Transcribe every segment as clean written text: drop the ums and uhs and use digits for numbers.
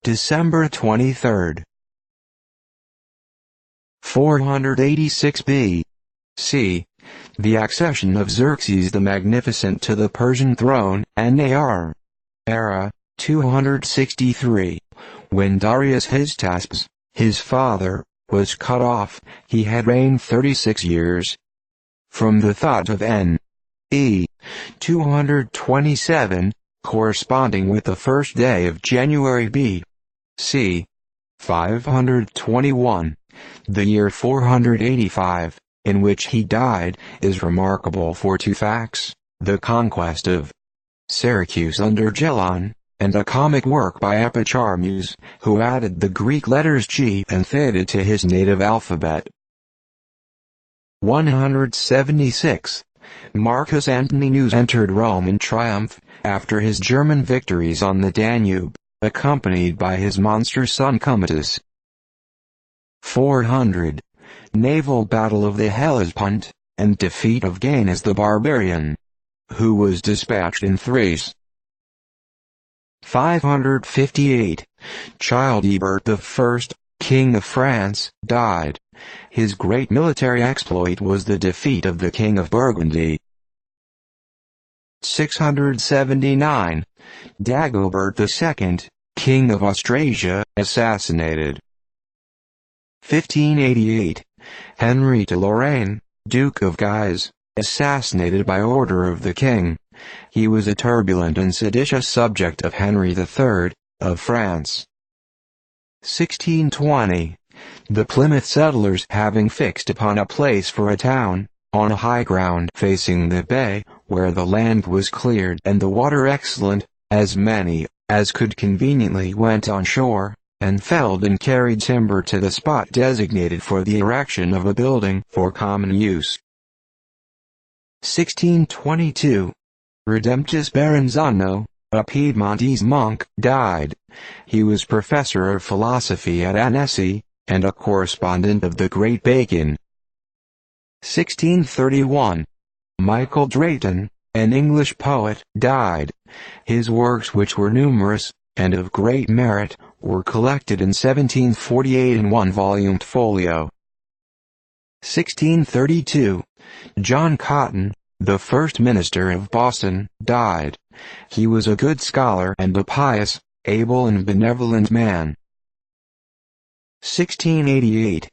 December 23. 486 B.C. The accession of Xerxes the Magnificent to the Persian throne, NAR. Era, 263. When Darius Hystaspes, his father, was cut off, he had reigned 36 years. From the thought of N.E. 227, corresponding with the first day of January B.C. 521, the year 485, in which he died, is remarkable for two facts: the conquest of Syracuse under Gelon, and a comic work by Epicharmus, who added the Greek letters G and theta to his native alphabet. 176. Marcus Antoninus entered Rome in triumph, after his German victories on the Danube, accompanied by his monster son Comatus. 400. Naval battle of the Hellespont, and defeat of Gainas the Barbarian, who was dispatched in Thrace. 558. Childebert I, King of France, died. His great military exploit was the defeat of the King of Burgundy. 679. Dagobert II, King of Austrasia, assassinated. 1588. Henry de Lorraine, Duke of Guise, assassinated by order of the king. He was a turbulent and seditious subject of Henry III, of France. 1620. The Plymouth settlers having fixed upon a place for a town, on a high ground facing the bay, where the land was cleared and the water excellent, as many as could conveniently went on shore, and felled and carried timber to the spot designated for the erection of a building for common use. 1622. Redemptus Berenzano, a Piedmontese monk, died. He was professor of philosophy at Annecy, and a correspondent of the Great Bacon. 1631. Michael Drayton, an English poet, died. His works, which were numerous, and of great merit, were collected in 1748 in one-volumed folio. 1632. John Cotton, the first minister of Boston, died. He was a good scholar and a pious, able and benevolent man. 1688.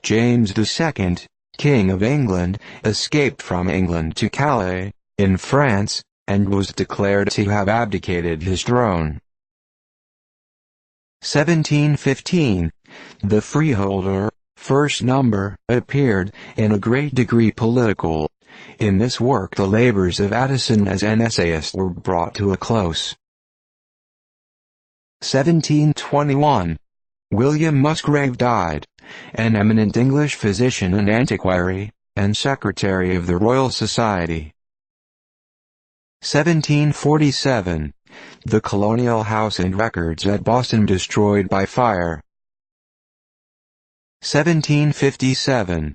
James II, King of England, escaped from England to Calais, in France, and was declared to have abdicated his throne. 1715. The Freeholder, first number, appeared, in a great degree political. In this work the labors of Addison as an essayist were brought to a close. 1721. William Musgrave died, an eminent English physician and antiquary, and secretary of the Royal Society. 1747. The Colonial House and Records at Boston destroyed by fire. 1757.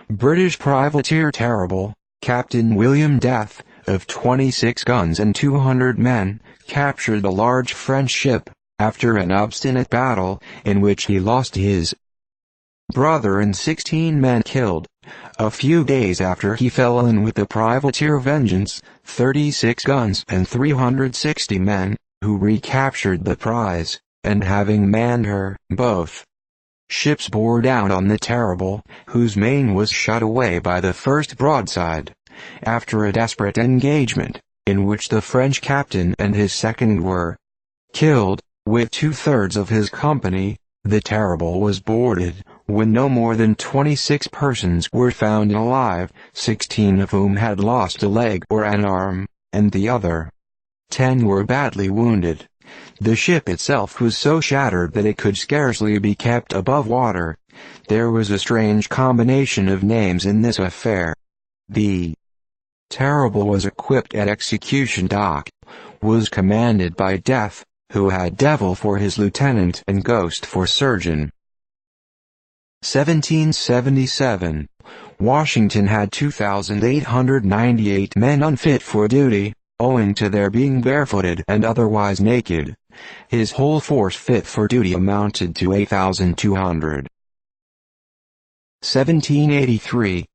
British privateer Terrible, Captain William Death, of 26 guns and 200 men, captured a large French ship, after an obstinate battle, in which he lost his brother and 16 men killed. A few days after he fell in with the privateer Vengeance, 36 guns and 360 men, who recaptured the prize, and having manned her, both ships bore down on the Terrible, whose main was shot away by the first broadside. After a desperate engagement, in which the French captain and his second were killed, with 2/3 of his company, the Terrible was boarded, when no more than 26 persons were found alive, 16 of whom had lost a leg or an arm, and the other 10 were badly wounded. The ship itself was so shattered that it could scarcely be kept above water. There was a strange combination of names in this affair. The Terrible was equipped at Execution Dock, was commanded by Death, who had Devil for his lieutenant and Ghost for surgeon. 1777. Washington had 2,898 men unfit for duty, owing to their being barefooted and otherwise naked. His whole force fit for duty amounted to 8,200. 1783.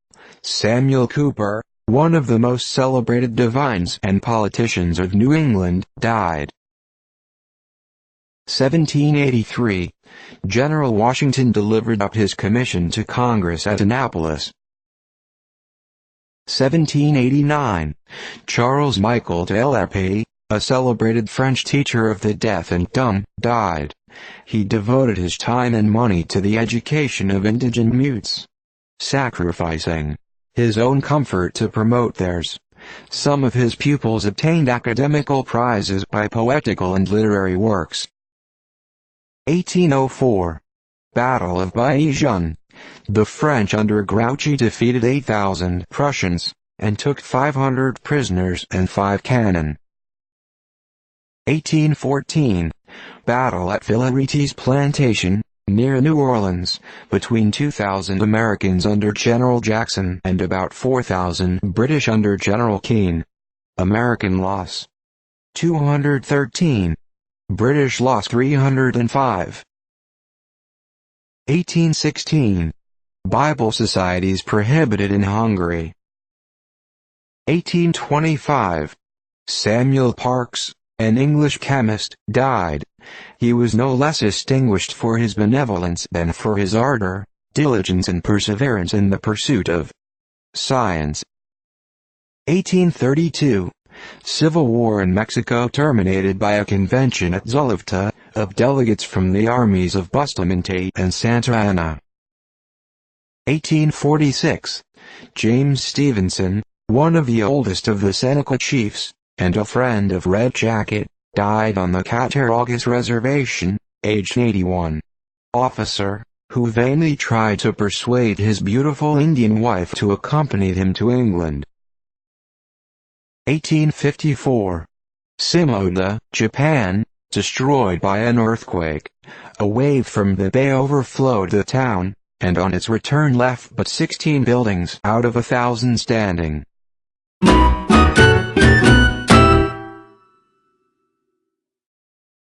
Samuel Cooper, one of the most celebrated divines and politicians of New England, died. 1783. General Washington delivered up his commission to Congress at Annapolis. 1789. Charles Michel de L'Épée, a celebrated French teacher of the deaf and dumb, died. He devoted his time and money to the education of indigent mutes, sacrificing his own comfort to promote theirs. Some of his pupils obtained academical prizes by poetical and literary works. 1804. Battle of Baijon. The French under Grouchy defeated 8,000 Prussians, and took 500 prisoners and 5 cannon. 1814. Battle at Villarites Plantation, near New Orleans, between 2,000 Americans under General Jackson and about 4,000 British under General Keane. American loss: 213. British loss: 305. 1816. Bible societies prohibited in Hungary. 1825. Samuel Parkes, an English chemist, died. He was no less distinguished for his benevolence than for his ardor, diligence and perseverance in the pursuit of science. 1832. Civil War in Mexico terminated by a convention at Zulavta, of delegates from the armies of Bustamante and Santa Anna. 1846. James Stevenson, one of the oldest of the Seneca chiefs, and a friend of Red Jacket, died on the Cattaraugus Reservation, aged 81. Officer, who vainly tried to persuade his beautiful Indian wife to accompany him to England. 1854. Shimoda, Japan, destroyed by an earthquake. A wave from the bay overflowed the town, and on its return left but 16 buildings out of 1,000 standing.